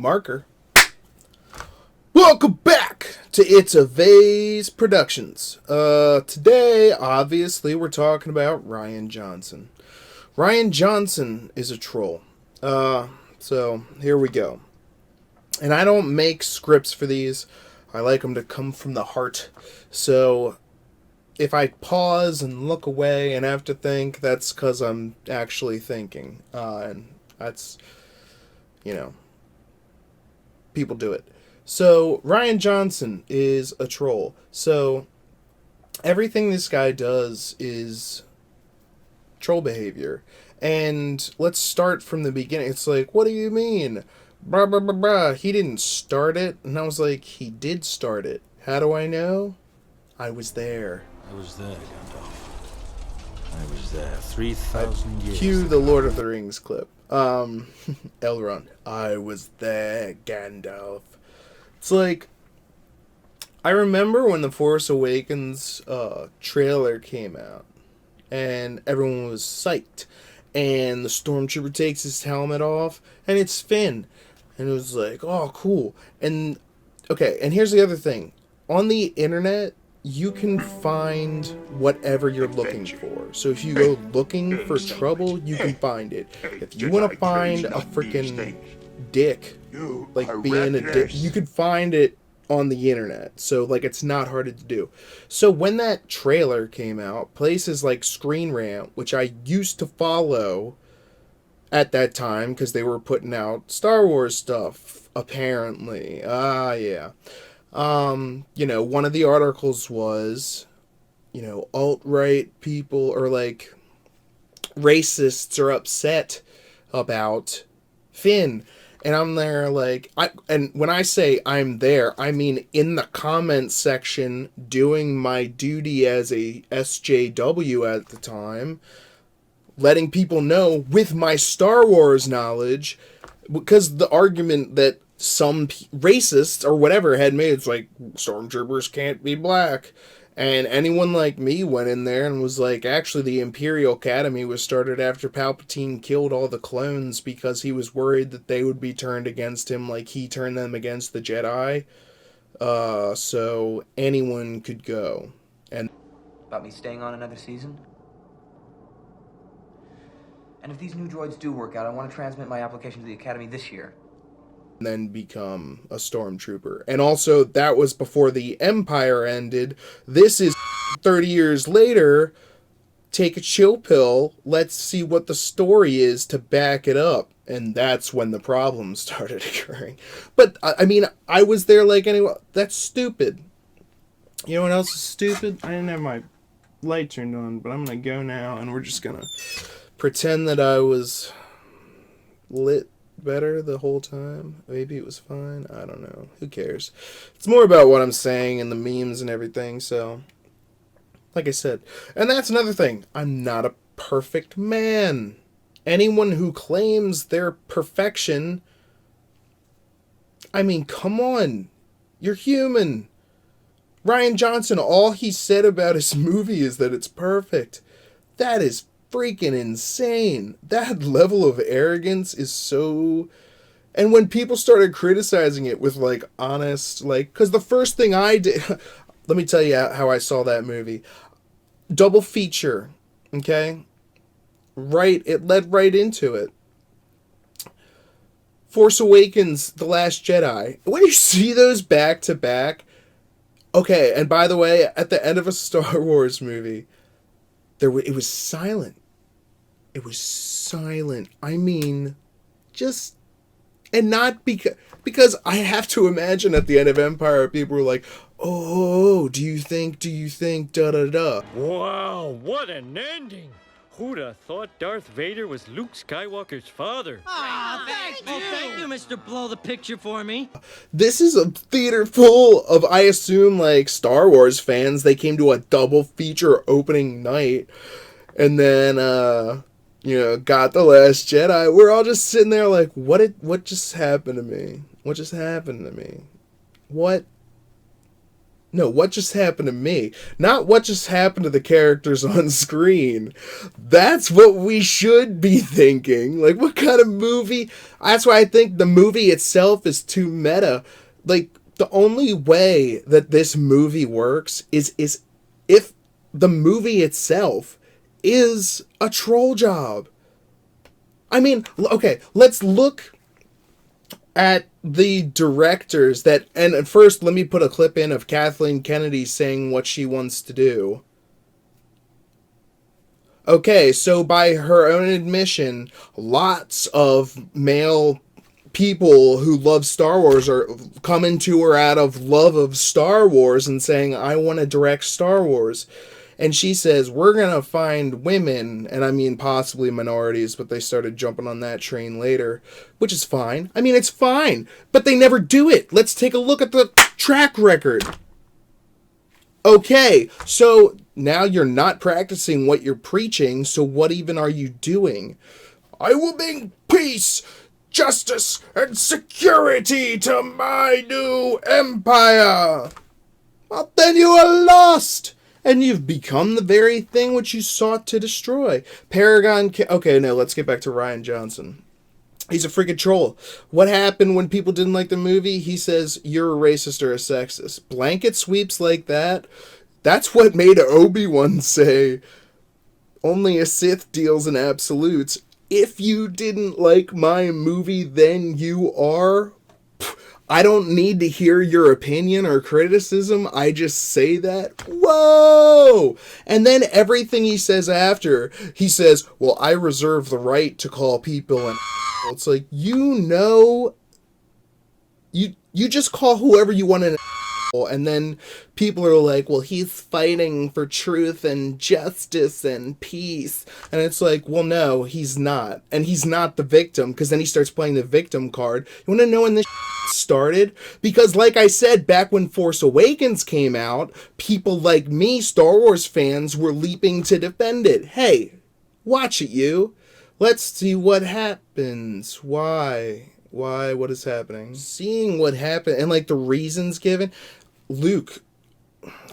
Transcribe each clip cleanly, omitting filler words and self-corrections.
Marker. Welcome back to It's a Vase Productions. Today, obviously, we're talking about Rian Johnson. Rian Johnson is a troll. So here we go. And I don't make scripts for these. I like them to come from the heart. So if I pause and look away and have to think, that's because I'm actually thinking. And that's, people do it. So Rian Johnson is a troll. So everything this guy does is troll behavior. And let's start from the beginning. It's like, what do you mean? Blah, blah, blah, blah. He didn't start it. And I was like, he did start it. How do I know? I was there. I was there, Gandalf. I was there 3,000 years Cue the Lord of the Rings clip. Elrond. I was there, Gandalf. It's like, I remember when the Force Awakens trailer came out, and everyone was psyched, and the stormtrooper takes his helmet off, and it's Finn, and it was like, oh, cool. And okay, and here's the other thing: on the internet, you can find whatever you're looking for. So if you go looking for trouble, you can find it. If you want to find a freaking dick, like being a dick, you could find it on the internet. So like, it's not hard to do. So when that trailer came out, places like Screen Rant, which I used to follow at that time because they were putting out Star Wars stuff, apparently. Yeah. One of the articles was, alt-right people or like racists are upset about Finn. And I'm there like, and when I say I'm there, I mean in the comments section doing my duty as a SJW at the time, letting people know with my Star Wars knowledge, because the argument that some racists or whatever had made, it's like, stormtroopers can't be black. And anyone like me went in there and was like, actually, the Imperial Academy was started after Palpatine killed all the clones because he was worried that they would be turned against him like he turned them against the Jedi. So anyone could go. And about me staying on another season? And if these new droids do work out, I want to transmit my application to the Academy this year. Then become a stormtrooper. And also, that was before the Empire ended. This is 30 years later. Take a chill pill. Let's see what the story is to back it up. And that's when the problems started occurring. But, I mean, I was there like anyway. That's stupid. You know what else is stupid? I didn't have my light turned on, but I'm going to go now, and we're just going to pretend that I was lit better the whole time. Maybe it was fine. I don't know. Who cares? It's more about what I'm saying and the memes and everything. So, like I said, and that's another thing. I'm not a perfect man. Anyone who claims they're perfection, I mean, come on. You're human. Rian Johnson, all he said about his movie is that it's perfect. That is freaking insane. That level of arrogance is so... And when people started criticizing it with like honest, like, because the first thing I did, let me tell you how I saw that movie. Double feature, okay? Right, it led right into it. Force Awakens, The Last Jedi. When you see those back to back, okay, and by the way, at the end of a Star Wars movie, it was silent. It was silent. I mean, just... And not because I have to imagine at the end of Empire, people were like, oh, do you think, da-da-da. Wow, what an ending. Who'd have thought Darth Vader was Luke Skywalker's father? Thank you, Mr. Blow the Picture for me. This is a theater full of, I assume, like, Star Wars fans. They came to a double feature opening night. And then, got The Last Jedi. We're all just sitting there like, what just happened to me? What just happened to me? What No, what just happened to me? Not what just happened to the characters on screen. That's what we should be thinking. Like, what kind of movie? That's why I think the movie itself is too meta. Like, the only way that this movie works is if the movie itself is a troll job. I mean, okay, let's look at the directors that, and first let me put a clip in of Kathleen Kennedy saying what she wants to do. Okay, so by her own admission, lots of male people who love Star Wars are coming to her out of love of Star Wars and saying, I want to direct Star Wars. And she says, we're going to find women, and I mean possibly minorities, but they started jumping on that train later, which is fine. I mean, it's fine, but they never do it. Let's take a look at the track record. Okay, so now you're not practicing what you're preaching, so what even are you doing? I will bring peace, justice, and security to my new empire. Well, then you are lost. And you've become the very thing which you sought to destroy. Okay, no, let's get back to Rian Johnson. He's a freaking troll. What happened when people didn't like the movie? He says, you're a racist or a sexist. Blanket sweeps like that? That's what made Obi-Wan say, only a Sith deals in absolutes. If you didn't like my movie, then you are... I don't need to hear your opinion or criticism. I just say that. Whoa! And then everything he says after, he says, well, I reserve the right to call people an asshole. It's like, you just call whoever you want an asshole. And then people are like, well, he's fighting for truth and justice and peace. And it's like, well, no, he's not. And he's not the victim, because then he starts playing the victim card. You want to know when this started? Because like I said, back when Force Awakens came out, people like me, Star Wars fans, were leaping to defend it. Hey, watch it, you. Let's see what happens. Why? What is happening? Seeing what happened and like the reasons given. Luke,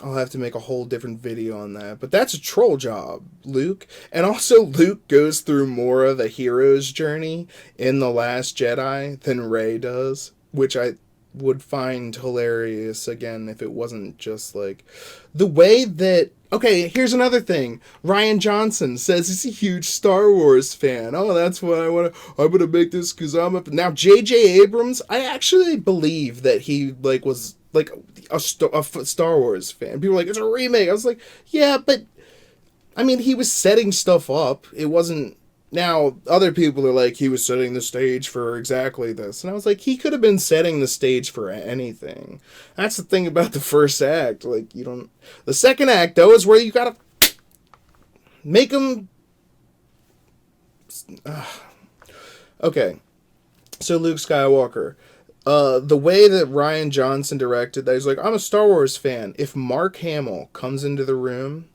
I'll have to make a whole different video on that, but that's a troll job, Luke. And also Luke goes through more of a hero's journey in The Last Jedi than Rey does, which I would find hilarious again if it wasn't just like the way that... Okay, here's another thing. Rian Johnson says he's a huge Star Wars fan. Oh, that's why I'm gonna make this because I'm a... Now, J.J. Abrams, I actually believe that he like was like a Star Wars fan. People were like, it's a remake. I was like, yeah, but I mean, he was setting stuff up. It wasn't... Now, other people are like, he was setting the stage for exactly this. And I was like, he could have been setting the stage for anything. That's the thing about the first act. Like, you don't... The second act, though, is where you gotta make him... Okay. So, Luke Skywalker. The way that Rian Johnson directed that, he's like, I'm a Star Wars fan. If Mark Hamill comes into the room...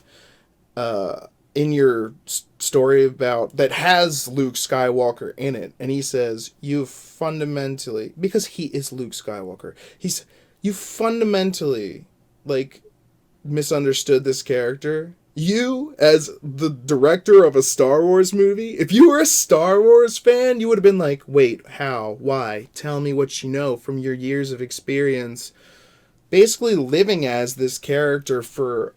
in your story about that has Luke Skywalker in it, and he says you fundamentally, because he is Luke Skywalker, you fundamentally like misunderstood this character. You, as the director of a Star Wars movie, if you were a Star Wars fan, you would have been like, wait, how, why, tell me what you know from your years of experience basically living as this character for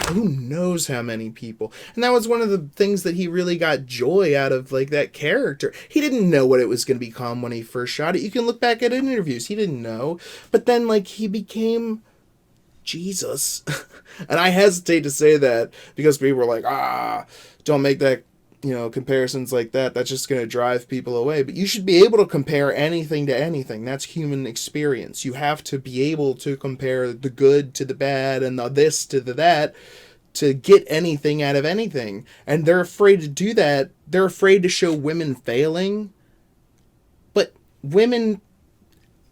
who knows how many people. And that was one of the things that he really got joy out of, like, that character. He didn't know what it was going to become when he first shot it. You can look back at interviews. He didn't know. But then, like, he became Jesus. And I hesitate to say that because people were like, don't make that, comparisons like that. That's just going to drive people away. But you should be able to compare anything to anything. That's human experience. You have to be able to compare the good to the bad and the this to the that to get anything out of anything. And they're afraid to do that. They're afraid to show women failing. But women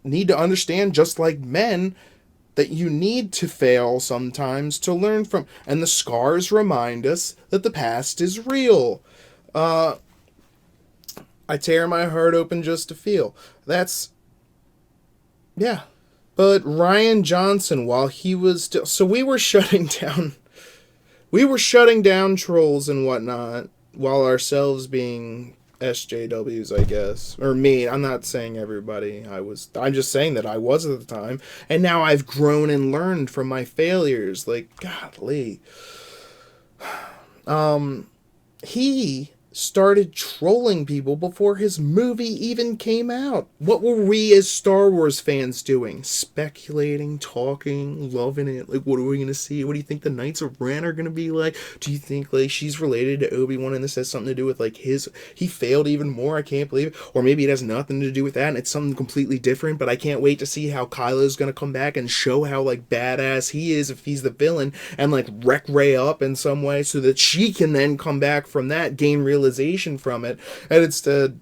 need to understand, just like men, that you need to fail sometimes to learn from. And the scars remind us that the past is real. I tear my heart open just to feel. Yeah. But Rian Johnson, while he was still, so we were shutting down trolls and whatnot, while ourselves being SJWs, I guess. Or me, I'm not saying everybody. I'm just saying that I was at the time. And now I've grown and learned from my failures. Like, golly. He started trolling people before his movie even came out. What were we as Star Wars fans doing? Speculating, talking, loving it. Like, what are we going to see? What do you think the Knights of Ren are going to be like? Do you think, like, she's related to Obi-Wan and this has something to do with, like, he failed even more? I can't believe it. Or maybe it has nothing to do with that and it's something completely different, but I can't wait to see how Kylo's going to come back and show how, like, badass he is if he's the villain and, like, wreck Rey up in some way so that she can then come back from that, gain realization from it, and instead,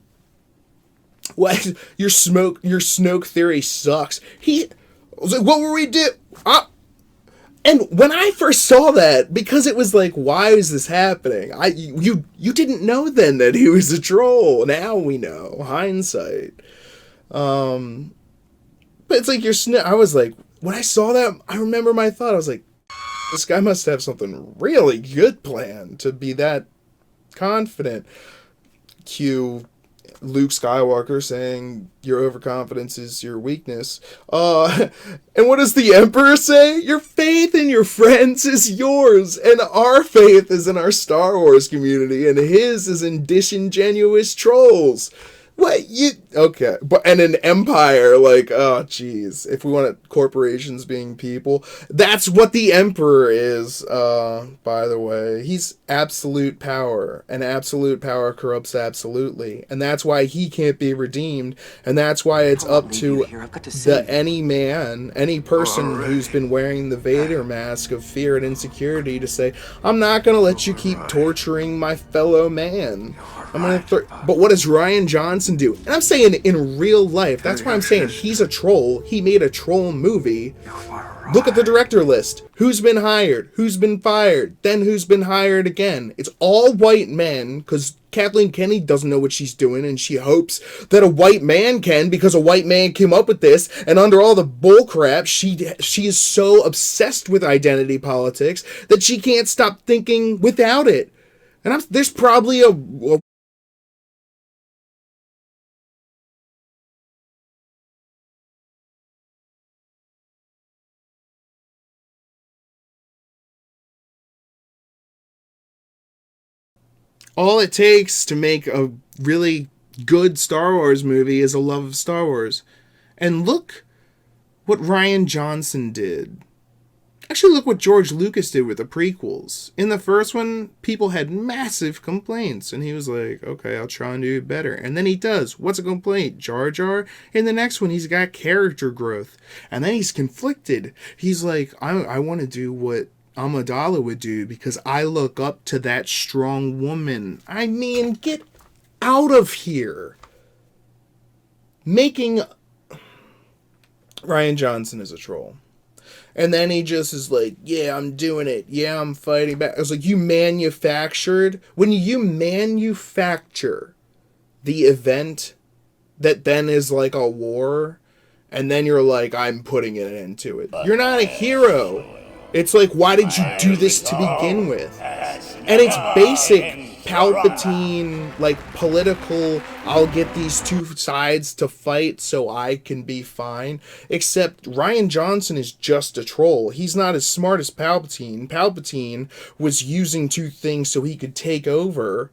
what, your Snoke theory sucks. I was like, what were we do? And when I first saw that, because it was like, why is this happening? You didn't know then that he was a troll. Now we know, hindsight. But it's like I was like, when I saw that, I remember my thought. I was like, this guy must have something really good planned to be that confident. Cue Luke Skywalker saying your overconfidence is your weakness. And what does the Emperor say? Your faith in your friends is yours, and our faith is in our Star Wars community, and his is in disingenuous trolls. What okay, but and an empire, like, oh geez, if we want corporations being people, that's what the Emperor is. By the way, he's absolute power, and absolute power corrupts absolutely, and that's why he can't be redeemed, and that's why it's up to any person who's been wearing the Vader mask of fear and insecurity to say, I'm not gonna let you keep torturing my fellow man. But what does Rian Johnson do? And I'm saying in real life, that's why I'm saying he's a troll. He made a troll movie. Look at the director list. Who's been hired? Who's been fired? Then who's been hired again? It's all white men, because Kathleen Kennedy doesn't know what she's doing, and she hopes that a white man can, because a white man came up with this, and under all the bullcrap, she is so obsessed with identity politics that she can't stop thinking without it. And there's probably a all it takes to make a really good Star Wars movie is a love of Star Wars. And look what Rian Johnson did. Actually, look what George Lucas did with the prequels. In the first one, people had massive complaints, and he was like, okay, I'll try and do it better. And then he does. What's a complaint? Jar Jar? In the next one, he's got character growth. And then he's conflicted. He's like, I want to do what Amidala would do because I look up to that strong woman. I mean, get out of here. Rian Johnson is a troll. And then he just is like, yeah, I'm doing it. Yeah, I'm fighting back. I was like, when you manufacture the event that then is like a war, and then you're like, I'm putting it into it. You're not a hero. It's like, why did you do this to begin with? And it's basic Palpatine, like, political, I'll get these two sides to fight so I can be fine. Except Rian Johnson is just a troll. He's not as smart as Palpatine. Palpatine was using two things so he could take over.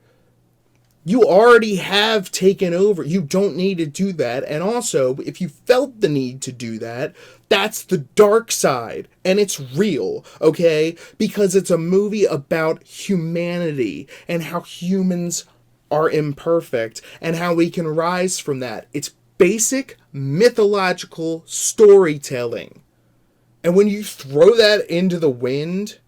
You already have taken over. You don't need to do that. And also, if you felt the need to do that, that's the dark side. And it's real, okay? Because it's a movie about humanity and how humans are imperfect and how we can rise from that. It's basic mythological storytelling. And when you throw that into the wind,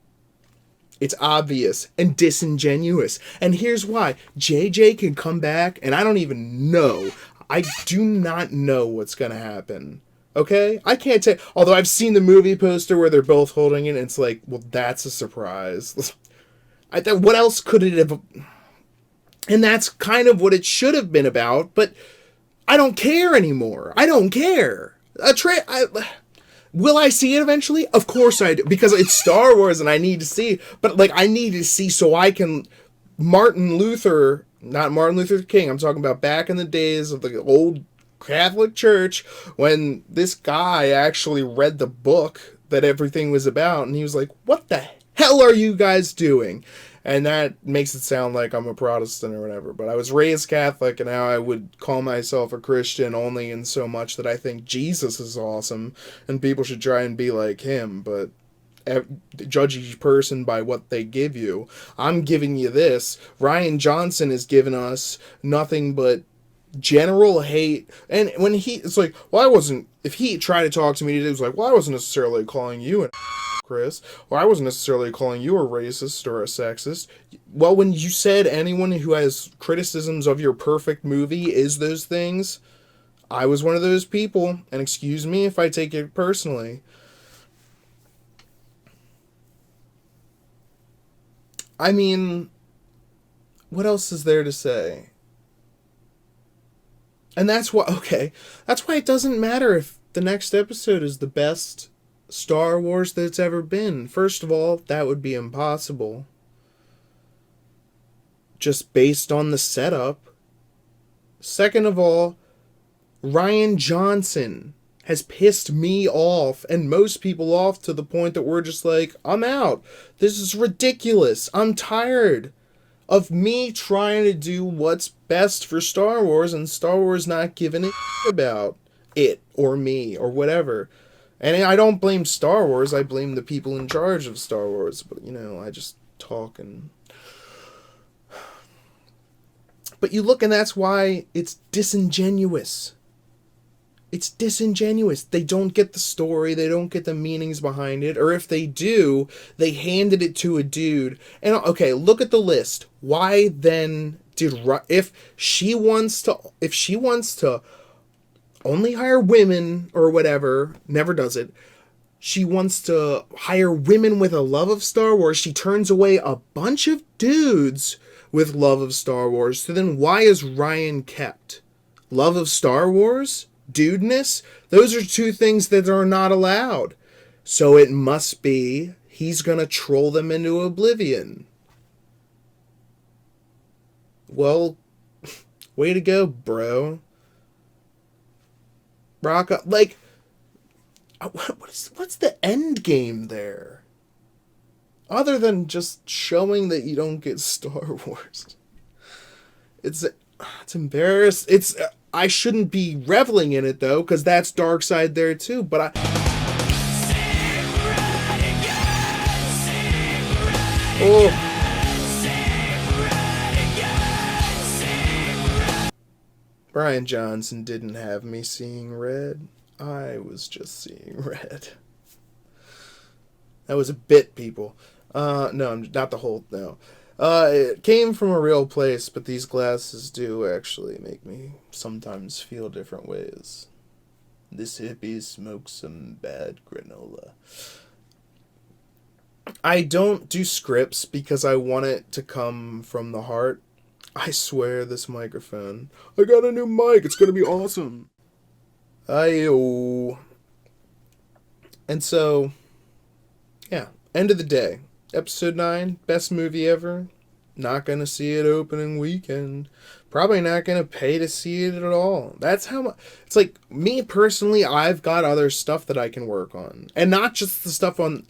it's obvious and disingenuous. And here's why. JJ can come back, and I don't even know. I do not know what's going to happen. Okay? I can't tell. Although I've seen the movie poster where they're both holding it, and it's like, well, that's a surprise. What else could it have... And that's kind of what it should have been about, but I don't care anymore. I don't care. Will I see it eventually? Of course I do, because it's Star Wars and I need to see. But like, I need to see so I can. Not Martin Luther King. I'm talking about back in the days of the old Catholic Church when this guy actually read the book that everything was about, and he was like, "What the hell are you guys doing?" And that makes it sound like I'm a Protestant or whatever. But I was raised Catholic, and now I would call myself a Christian only in so much that I think Jesus is awesome, and people should try and be like him. But judge each person by what they give you. I'm giving you this. Rian Johnson has given us nothing but general hate. And when it's like, well, I wasn't, if he tried to talk to me today, it was like, well, I wasn't necessarily calling you an Chris, or I wasn't necessarily calling you a racist or a sexist. Well, when you said anyone who has criticisms of your perfect movie is those things, I was one of those people, and excuse me if I take it personally. I mean, what else is there to say? And that's why it doesn't matter if the next episode is the best Star Wars that's ever been. First of all, that would be impossible. Just based on the setup. Second of all, Rian Johnson has pissed me off and most people off to the point that we're just like, I'm out. This is ridiculous. I'm tired of me trying to do what's best for Star Wars and Star Wars not giving a about it or me or whatever. And I don't blame Star Wars, I blame the people in charge of Star Wars. But, I just talk and... But you look, and that's why it's disingenuous. It's disingenuous. They don't get the story, they don't get the meanings behind it, or if they do, they handed it to a dude. And, okay, look at the list. Why then if she wants to only hire women or whatever, never does it. She wants to hire women with a love of Star Wars. She turns away a bunch of dudes with love of Star Wars. So then why is Rian kept? Love of Star Wars? Dudeness? Those are two things that are not allowed. So it must be he's gonna troll them into oblivion. Well, way to go, bro. Rock up, like, what's the end game there? Other than just showing that you don't get Star Wars. It's embarrassing. I shouldn't be reveling in it though, because that's dark side there too. But Rian Johnson didn't have me seeing red. I was just seeing red. That was a bit, people. No, not the whole, no. It came from a real place, but these glasses do actually make me sometimes feel different ways. This hippie smokes some bad granola. I don't do scripts because I want it to come from the heart. I swear this microphone. I got a new mic. It's gonna be awesome. Ayo. And so, yeah. End of the day. Episode 9. Best movie ever. Not gonna see it opening weekend. Probably not gonna pay to see it at all. That's how much... It's like, me personally, I've got other stuff that I can work on. And not just the stuff on...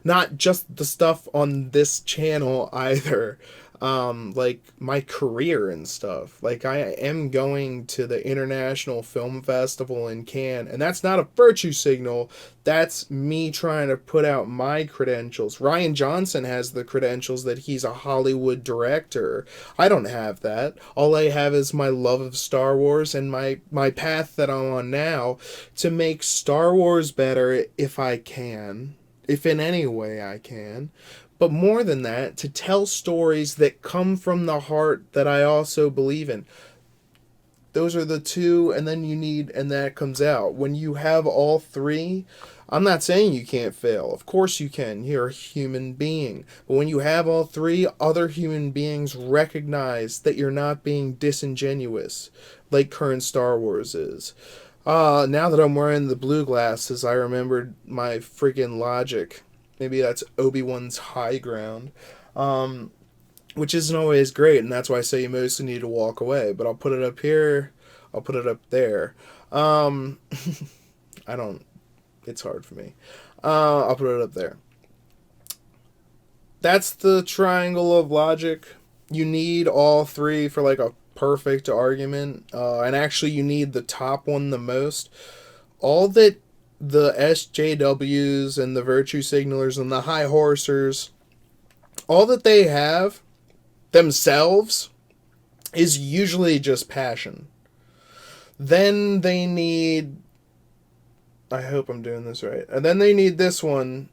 Not just the stuff on this channel either. Like my career and stuff. Like I am going to the International Film Festival in Cannes, and that's not a virtue signal. That's me trying to put out my credentials. Rian Johnson has the credentials that he's a Hollywood director. I don't have that. All I have is my love of Star Wars and my path that I'm on now to make Star Wars better if I can. If in any way I can. But more than that, to tell stories that come from the heart that I also believe in. Those are the two, and then and that comes out. When you have all three, I'm not saying you can't fail. Of course you can. You're a human being. But when you have all three, other human beings recognize that you're not being disingenuous, like current Star Wars is. Now that I'm wearing the blue glasses, I remembered my freaking logic. Maybe that's Obi-Wan's high ground. Which isn't always great, and that's why I say you mostly need to walk away. But I'll put it up here. I'll put it up there. I don't... It's hard for me. I'll put it up there. That's the triangle of logic. You need all three for like a perfect argument. And actually you need the top one the most. All that the SJWs and the virtue signalers and the high horsers, all that they have themselves is usually just passion. Then they need... I hope I'm doing this right. And then they need this one,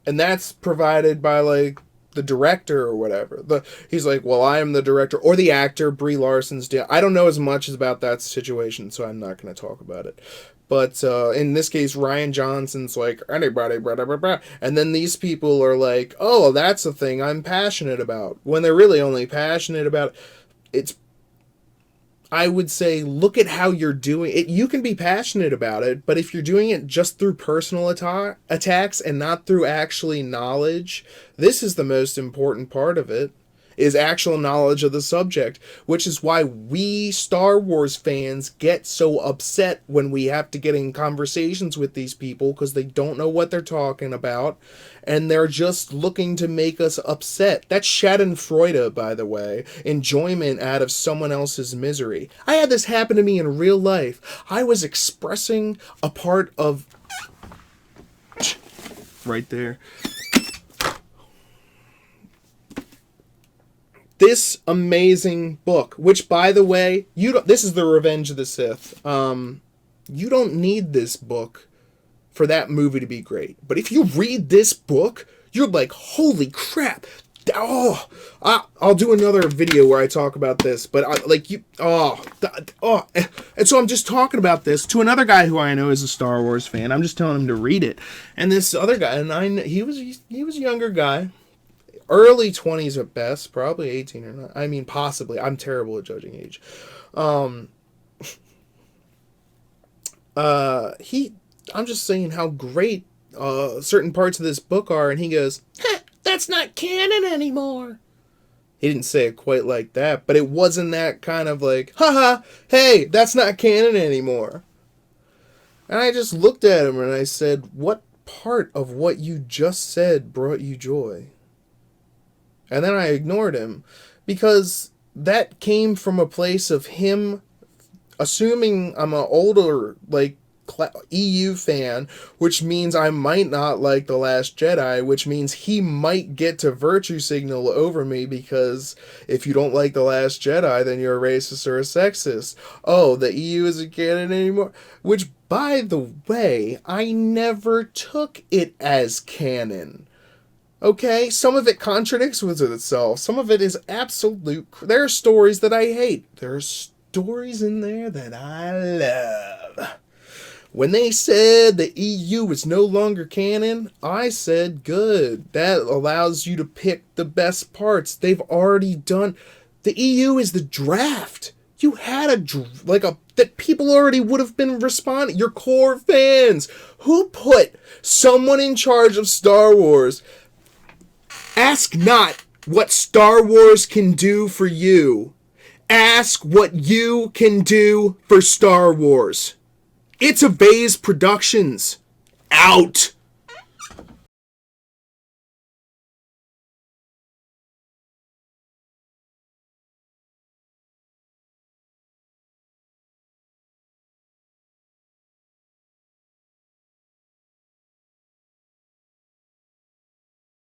and that's provided by like the director or whatever. He's like, well, I am the director, or the actor. Brie Larson's deal. I don't know as much about that situation, so I'm not going to talk about it. But in this case, Rian Johnson's like, anybody, blah, blah, blah, blah. And then these people are like, oh, that's a thing I'm passionate about. When they're really only passionate about it's, I would say, look at how you're doing it. You can be passionate about it, but if you're doing it just through personal attacks and not through actually knowledge, this is the most important part of it, is actual knowledge of the subject, which is why we Star Wars fans get so upset when we have to get in conversations with these people because they don't know what they're talking about and they're just looking to make us upset. That's schadenfreude, by the way, enjoyment out of someone else's misery. I had this happen to me in real life. I was expressing a part of... right there. This amazing book, which, by the way, this is the Revenge of the Sith. You don't need this book for that movie to be great. But if you read this book, you're like, holy crap. Oh, I'll do another video where I talk about this. But and so I'm just talking about this to another guy who I know is a Star Wars fan. I'm just telling him to read it. And this other guy, and he was a younger guy. Early 20s at best, probably 18 or not. I mean, possibly. I'm terrible at judging age. I'm just saying how great certain parts of this book are, and he goes, that's not canon anymore. He didn't say it quite like that, but it wasn't that kind of like, haha, hey, that's not canon anymore. And I just looked at him and I said, what part of what you just said brought you joy? And then I ignored him because that came from a place of him assuming I'm an older, like, EU fan, which means I might not like The Last Jedi, which means he might get to virtue signal over me because if you don't like The Last Jedi, then you're a racist or a sexist. Oh, the EU isn't canon anymore. Which, by the way, I never took it as canon. Okay, some of it contradicts with itself. Some of it is absolute... There are stories that I hate. There are stories in there that I love. When they said the EU is no longer canon, I said, good. That allows you to pick the best parts. They've already done... The EU is the draft. You had that people already would have been responding. Your core fans. Who put someone in charge of Star Wars... Ask not what Star Wars can do for you. Ask what you can do for Star Wars. It's a Vase Productions. Out.